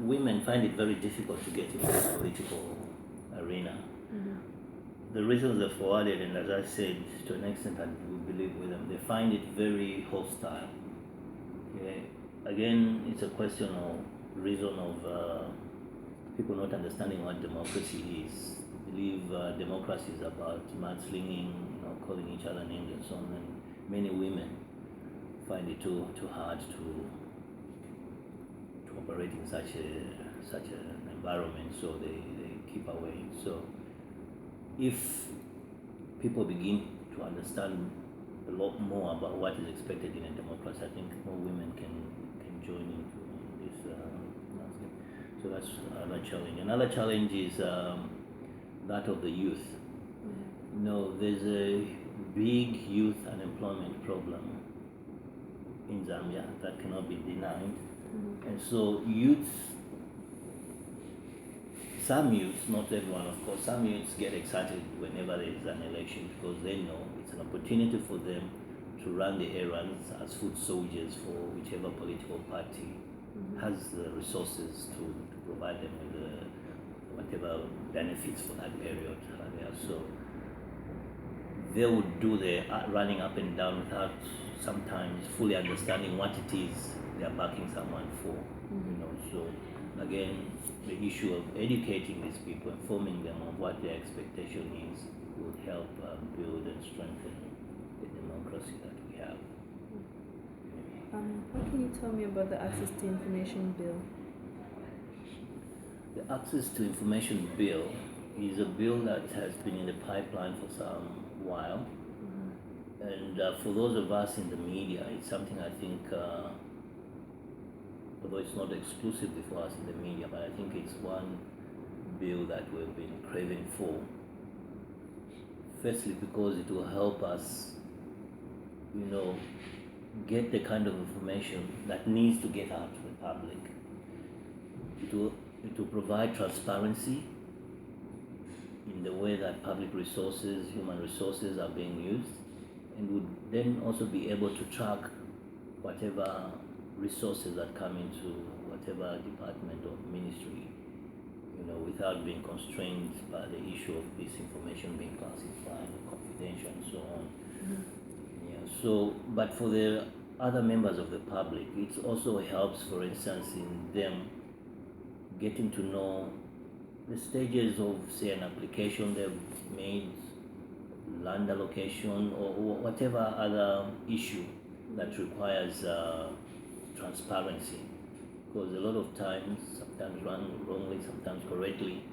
women find it very difficult to get into the political arena. The reasons are forwarded, and as I said, to an extent I do believe with them, they find it very hostile. Okay? Again, it's a question of reason of people not understanding what democracy is. They believe democracy is about mudslinging, calling each other names and so on. And many women find it too hard to operate in such an environment, so they keep away. So if people begin to understand a lot more about what is expected in a democracy, I think more women can join into this landscape. So that's another challenge. Another challenge is that of the youth. There's a big youth unemployment problem in Zambia that cannot be denied. And so some youths, not everyone of course, some youths get excited whenever there is an election because they know it's an opportunity for them to run the errands as foot soldiers for whichever political party has the resources to provide them with whatever benefits for that period. So they would do the running up and down without sometimes fully understanding what it is they are backing someone for. So again, the issue of educating these people, informing them of what their expectation is, will help build and strengthen the democracy that we have. What can you tell me about the Access to Information Bill? The Access to Information Bill is a bill that has been in the pipeline for some while. And for those of us in the media, it's something I think, although it's not exclusively for us in the media, but I think it's one bill that we've been craving for. Firstly, because it will help us, get the kind of information that needs to get out to the public. It will provide transparency in the way that public resources, human resources are being used, and would then also be able to track whatever resources that come into whatever department or ministry, without being constrained by the issue of this information being classified, confidential, and so on. So, but for the other members of the public, it also helps, for instance, in them getting to know the stages of, say, an application they've made, land allocation, or whatever other issue that requires transparency. Because a lot of times, sometimes wrongly, sometimes correctly,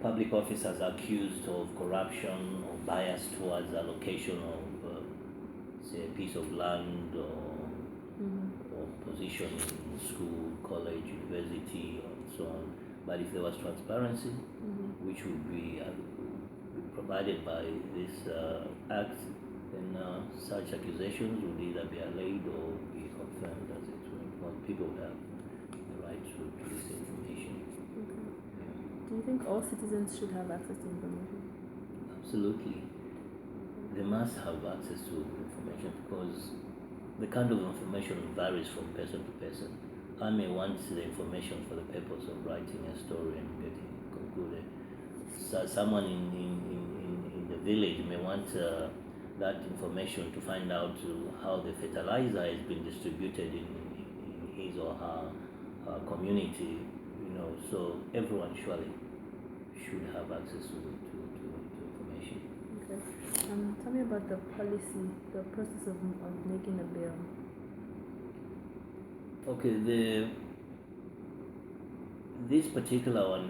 public officers are accused of corruption or bias towards allocation of, say, a piece of land or position in school, college, university, and so on. But if there was transparency, which would be provided by this act, then such accusations would either be allayed or be confirmed as it were. People would have the right to this information. Do you think all citizens should have access to information? Absolutely. They must have access to information because the kind of information varies from person to person. I may want the information for the purpose of writing a story and getting it concluded. So someone in the village may want that information to find out how the fertilizer has been distributed in his or her community. So everyone surely should have access to information. Okay. Tell me about the policy, the process of making a bill. Okay, this particular one,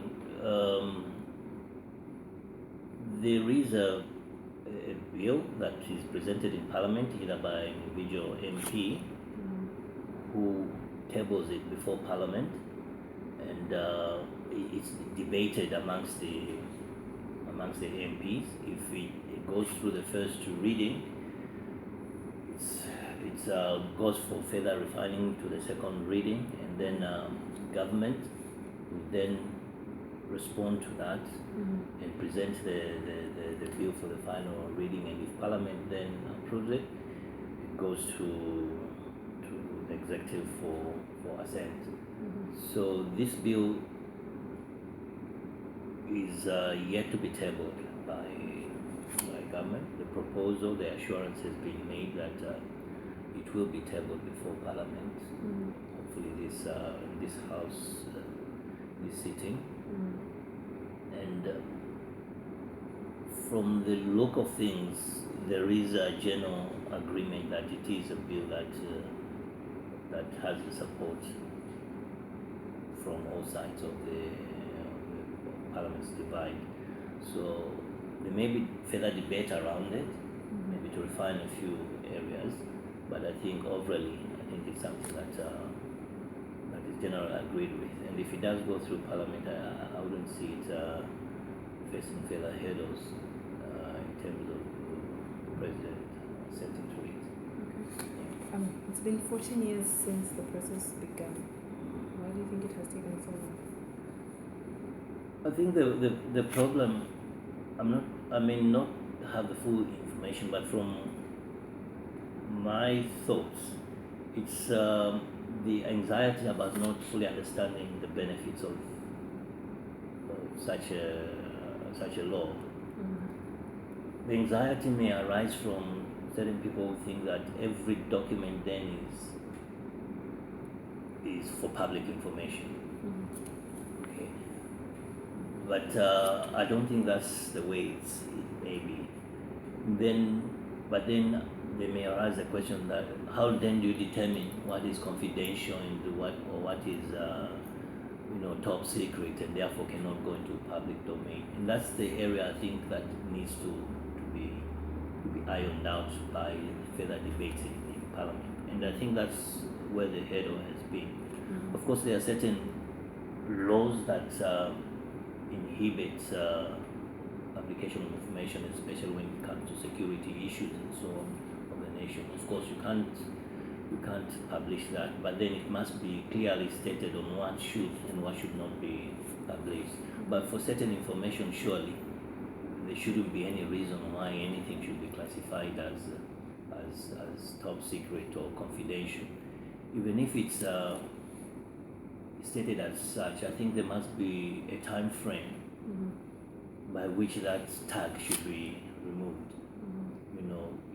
there is a bill that is presented in Parliament either by an individual MP who tables it before Parliament, and it's debated amongst the MPs. If it goes through the first reading, it goes for further refining to the second reading, and then government will then respond to that and present the bill for the final reading. And if Parliament then approves it, it goes to the executive for assent. So this bill is yet to be tabled by government. The proposal, the assurance has been made that it will be tabled before Parliament. Hopefully, this House, this sitting, and from the look of things, there is a general agreement that it is a bill that has the support from all sides of the Parliament's divide. So there may be further debate around it, maybe to refine a few areas, but I think overall, I think it's something that is generally agreed with. And if it does go through Parliament, I wouldn't see it facing further hurdles in terms of the President setting to it. It's been 14 years since the process began. Why do you think it has taken so long? I think the problem, I may not have the full information, but from my thoughts, it's the anxiety about not fully understanding the benefits of such a law. The anxiety may arise from certain people who think that every document then is for public information. Okay, but I don't think that's the way it may be. But then there may arise the question that how then do you determine what is confidential and what is top secret and therefore cannot go into public domain? And that's the area I think that needs to be ironed out by further debate in Parliament. And I think that's where the hurdle has been. Of course, there are certain laws that inhibit publication of information, especially when it comes to security issues and so on of the nation. Of course, you can't publish that, but then it must be clearly stated on what should and what should not be published. But for certain information, surely there shouldn't be any reason why anything should be classified as top secret or confidential, even if it's stated as such. I think there must be a time frame by which that tag should be removed.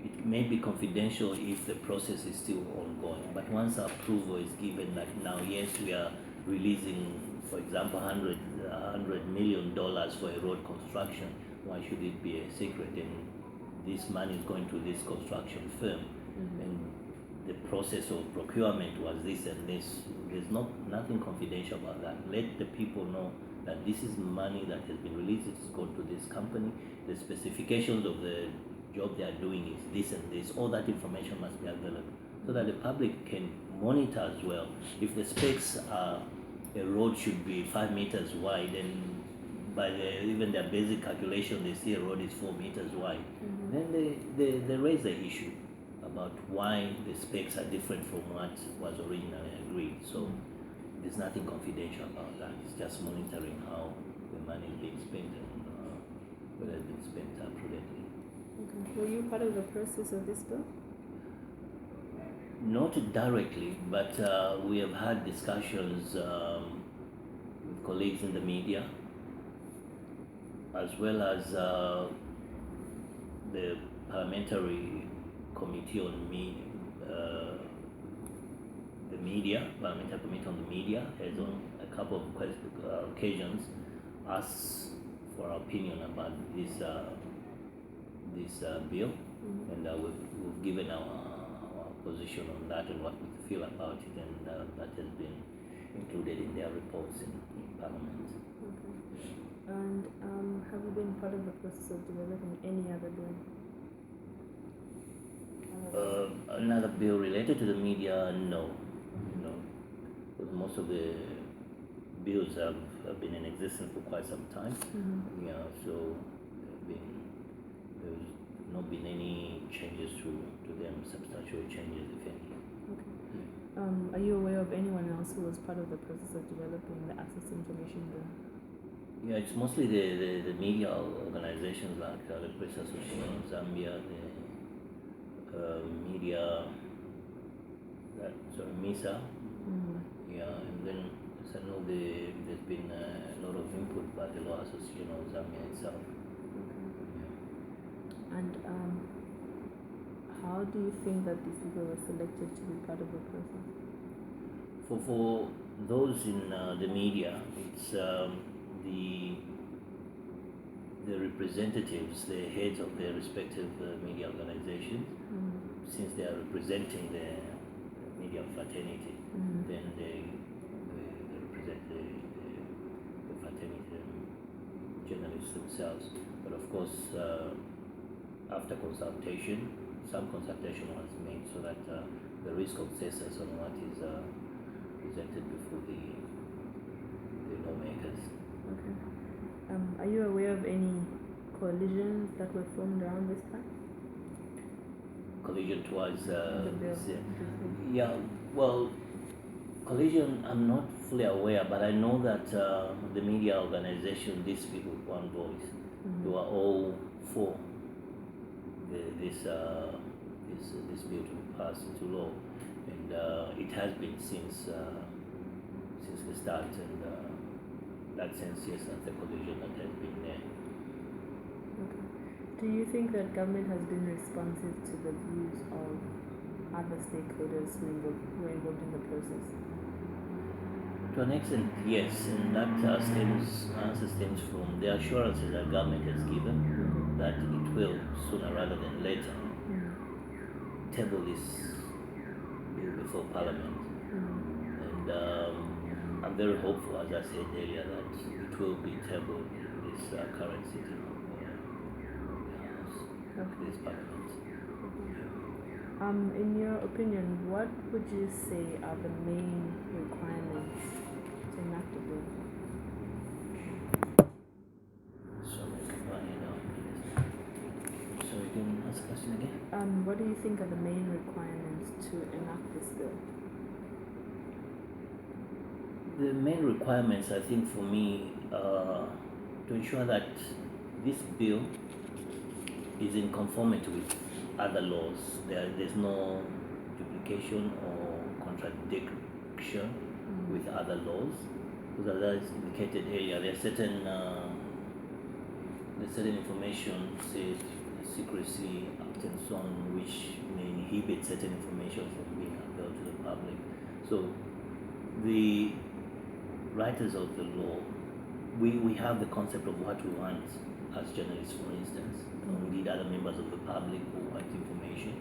It may be confidential if the process is still ongoing, but once approval is given, like now, yes, we are releasing, for example, $100 million for a road construction. Why should it be a secret? And this money is going to this construction firm, and the process of procurement was this and this. There's nothing confidential about that. Let the people know that this is money that has been released. It's gone to this company. The specifications of the job they are doing is this and this. All that information must be available so that the public can monitor as well. If the specs are a road should be 5 meters wide, and by even their basic calculation they see a road is 4 meters wide, then they raise the issue about why the specs are different from what was originally agreed. So there's nothing confidential about that. It's just monitoring how the money is being spent and whether it's been spent prudently. Okay. Were you part of the process of this bill? Not directly, but we have had discussions with colleagues in the media, as well as the parliamentary committee on the media, parliamentary committee on the media has on a couple of occasions asked for our opinion about this bill, and we've given our position on that and what we feel about it, and that has been included in their reports in Parliament. Okay. And have you been part of the process of developing any other bill? Another bill related to the media, no. Because most of the bills have been in existence for quite some time. Yeah, so there's not been any changes to them, substantial changes, if any. Okay. Are you aware of anyone else who was part of the process of developing the Access to Information Bill? Yeah, it's mostly the media organizations like the Press Association of Zambia, the media, MISA. Yeah, and then I know there's been a lot of of input by the Law Association of Zambia itself. Okay. Yeah. And how do you think that these people were selected to be part of the process? For those in the media, it's the representatives, the heads of their respective media organizations, since they are representing the media fraternity, then they represent the fraternity journalists themselves. But of course, after consultation, some consultation was made so that there is consensus on what is presented before the lawmakers. Okay. Are you aware of any coalitions that were formed around this time? Collision towards The bill. yeah, well, collision, I'm not fully aware, but I know that the media organization, these people with one voice, they were all for this bill to be passed into law, and it has been since the start, and that sense, yes, that's the collision that has been there. Okay. Do you think that government has been responsive to the views of other stakeholders who were involved in the process? To an extent, yes, and that answer stems from the assurances that government has given that it will, sooner rather than later, table this bill before Parliament. And I'm very hopeful, as I said earlier, that it will be tabled in this current sitting of the House, this Parliament. In your opinion, what would you say are the main requirements to enact the bill? So you can ask the question again? What do you think are the main requirements to enact this bill? The main requirements, I think, for me, to ensure that this bill is in conformity with other laws. There's no duplication or contradiction with other laws. Because as I indicated earlier, there's certain information, say secrecy act and so on, which may inhibit certain information from being available to the public. So the writers of the law, we have the concept of what we want as journalists, for instance, or indeed other members of the public who want information,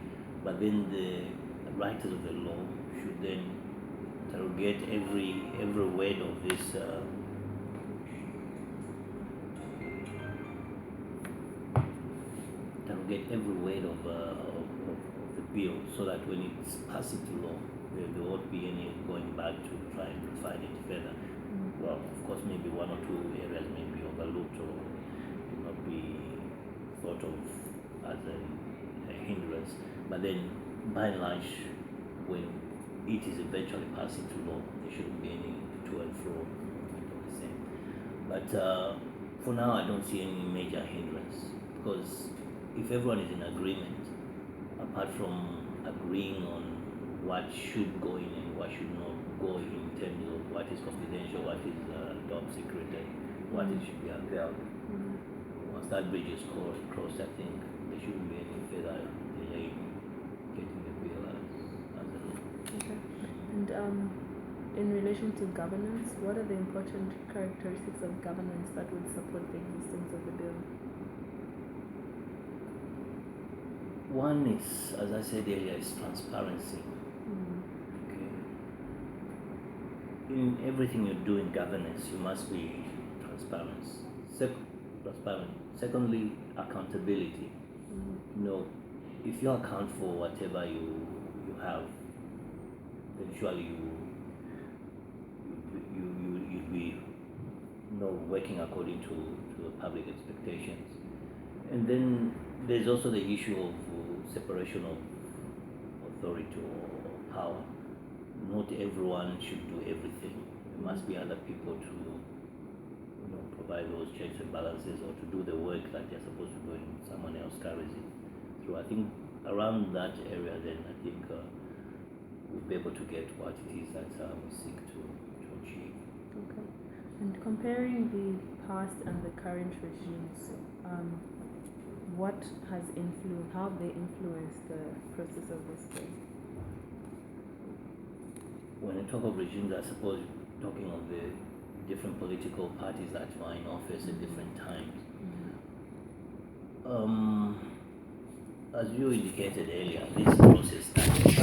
but then the writers of the law should then interrogate every word of this every word of the bill, so that when it's passed into law, there won't be any going back to try and refine it further. Well, of course, maybe one or two areas may be overlooked or may not be thought of as a hindrance, but then by and large, when it is eventually passed into law, there shouldn't be any to and fro movement of the same. But for now, I don't see any major hindrance, because if everyone is in agreement, apart from agreeing on what should go in and what should not go in terms of what is confidential, what is top secret, and what is should be unveiled. Once that bridge is crossed, I think there shouldn't be any further delay in getting the bill as a law. Okay. And in relation to governance, what are the important characteristics of governance that would support the existence of the bill? One is, as I said earlier, is transparency. Okay. In everything you do in governance, you must be transparent. Secondly, accountability. If you account for whatever you have, then surely you'd be working according to the public expectations. And then there's also the issue of separation of authority or power. Not everyone should do everything. There must be other people to provide those checks and balances, or to do the work that they're supposed to do and someone else carries it. So I think around that area, then I think we'll be able to get what it is that we seek to achieve. Okay. And Comparing the past and the current regimes, what has influenced, how have they influenced the process of this day? When you talk of regimes, I suppose you're talking of the different political parties that were in office at different times. As you indicated earlier, this process started.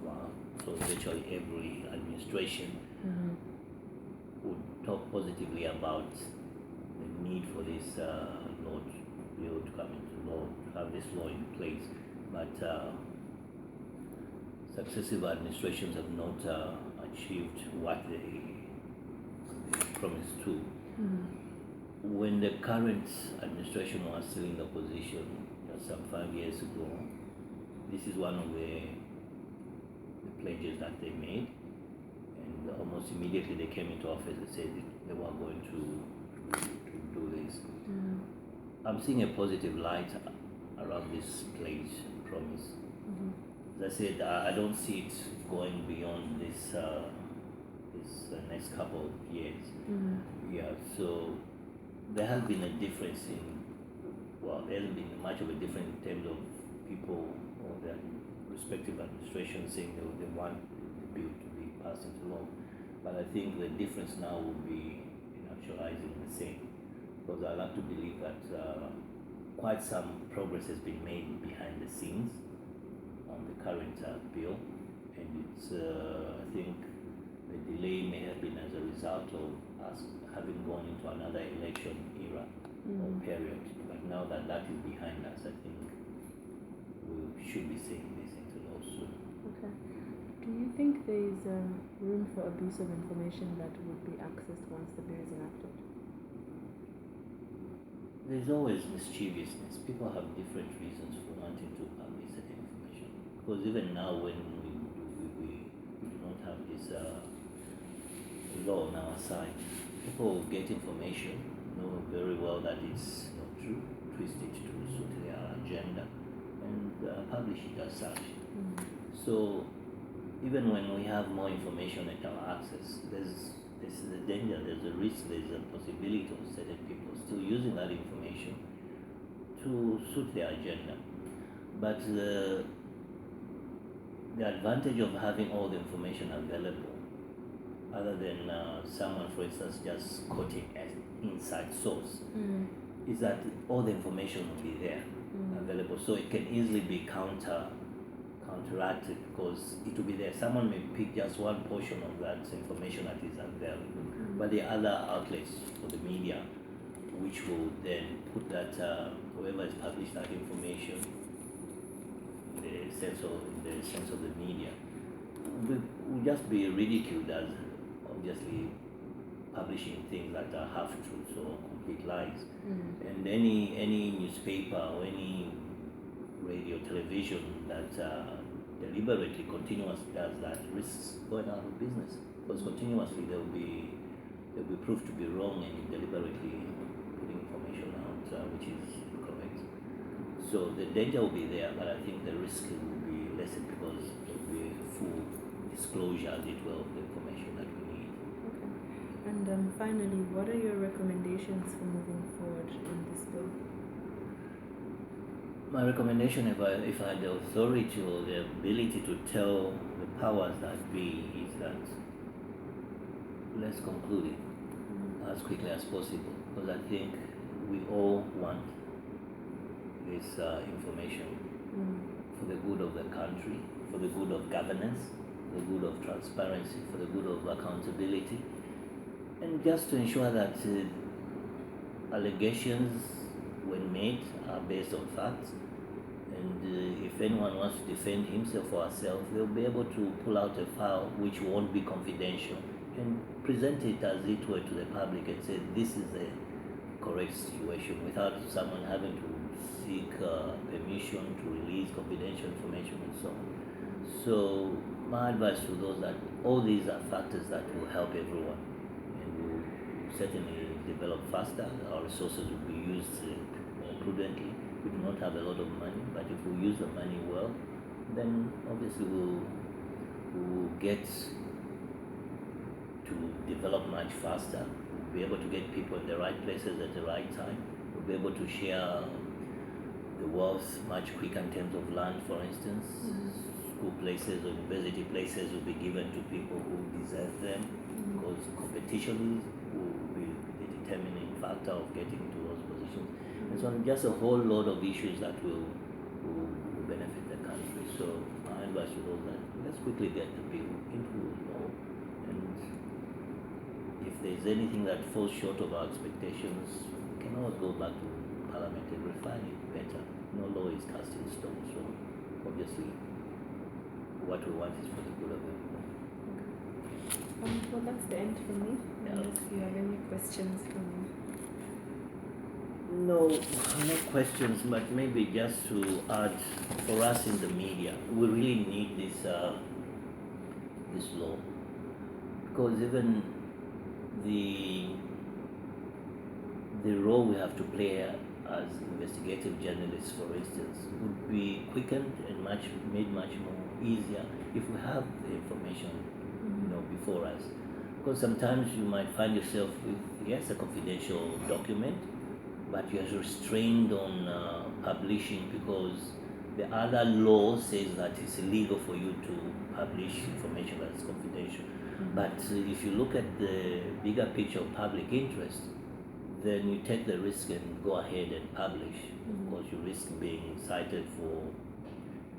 Wow. So virtually every administration would talk positively about the need for this law bill to come into law, to have this law in place. But successive administrations have not achieved what they promised to. When the current administration was still in the position some 5 years ago, this is one of the pledges that they made, and almost immediately they came into office and said they were going to do this. I'm seeing a positive light around this pledge promise. As I said, I don't see it going beyond this next couple of years. Yeah, so there has been a difference there hasn't been much of a difference in terms of people or their respective administrations saying they want the bill to be passed into law. But I think the difference now will be in actualizing the same, because I like to believe that quite some progress has been made behind the scenes on the current bill, and it's I think the delay may have been as a result of us having gone into another election era or period. But now that that is behind us, I think we should be seeing this into law soon. Okay. Do you think there is room for abuse of information that would be accessed once the bill is enacted? There's always mischievousness. People have different reasons for wanting to publish certain information. Because even now, when we do not have this law on our side, people get information, know very well that it's not true, twist it to suit their agenda, and publish it as such. So even when we have more information at our access, there's a danger, there's a risk, there's a possibility of certain people still using that information to suit their agenda. But the advantage of having all the information available, other than someone, for instance, just quoting as inside source, is that all the information will be there available, so it can easily be counteracted, because it will be there. Someone may pick just one portion of that information that is available, but the other outlets for the media, which will then put that whoever has published that information in the sense of the media will just be ridiculed as obviously publishing things that are half truths or complete lies. And any newspaper or any radio, television that deliberately, continuously does that risks going out of business, because continuously they'll be proved to be wrong and deliberately putting information out which is incorrect. So the danger will be there, but I think the risk will be lessened because there will be full disclosure, as it were, of the information that we need. Okay. And finally, what are your recommendations for moving forward in this bill? My recommendation, if I had the authority or the ability to tell the powers that be, is that let's conclude it as quickly as possible, because I think we all want this information for the good of the country, for the good of governance, for the good of transparency, for the good of accountability, and just to ensure that allegations when made are based on facts, and if anyone wants to defend himself or herself, they'll be able to pull out a file which won't be confidential and present it as it were to the public and say this is the correct situation, without someone having to seek permission to release confidential information and so on. So my advice to those that all these are factors that will help everyone and will certainly develop faster. Our resources will be used more prudently. We do not have a lot of money, but if we use the money well, then obviously we'll get to develop much faster. We'll be able to get people in the right places at the right time. We'll be able to share the wealth much quicker in terms of land, for instance. School places or university places will be given to people who deserve them, because competition will be the determining factor of getting to those positions. And so just a whole lot of issues that will benefit the country. So my advice to those that let's quickly get the bill into law, and if there's anything that falls short of our expectations, we can always go back to Parliament and refine it better. No law is cast in stone, so obviously what we want is for the good of everyone. Well, that's the end from me. Yeah. Unless you have any questions from me. No, no questions, but maybe just to add, for us in the media, we really need this law, because even the role we have to play as investigative journalists, for instance, would be quickened and made much more easier if we have the information, before us. Because sometimes you might find yourself with, yes, a confidential document, but you're restrained on publishing because the other law says that it's illegal for you to publish information that's confidential. But if you look at the bigger picture of public interest, then you take the risk and go ahead and publish. Of course, you risk being cited for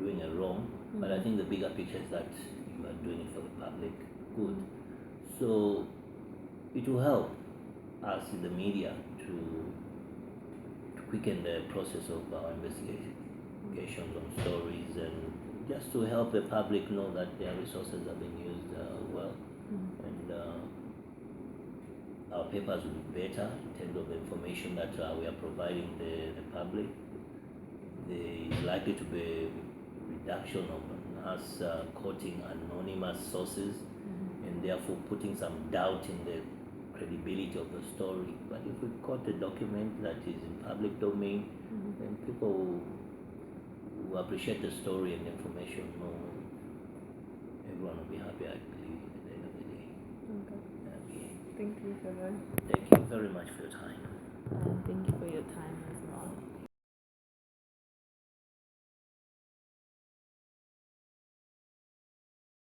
doing a wrong, but I think the bigger picture is that you are doing it for the public good. So it will help us in the media to quicken the process of our investigations on stories, and just to help the public know that their resources are being used well, and our papers will be better in terms of the information that we are providing the public. There is likely to be a reduction of us quoting anonymous sources, and therefore putting some doubt in the credibility of the story. But if we quote a document that is in public domain, then people will appreciate the story and the information more. Everyone will be happy, I believe, at the end of the day. Okay. Thank you for that. Thank you very much for your time. Thank you for your time as well.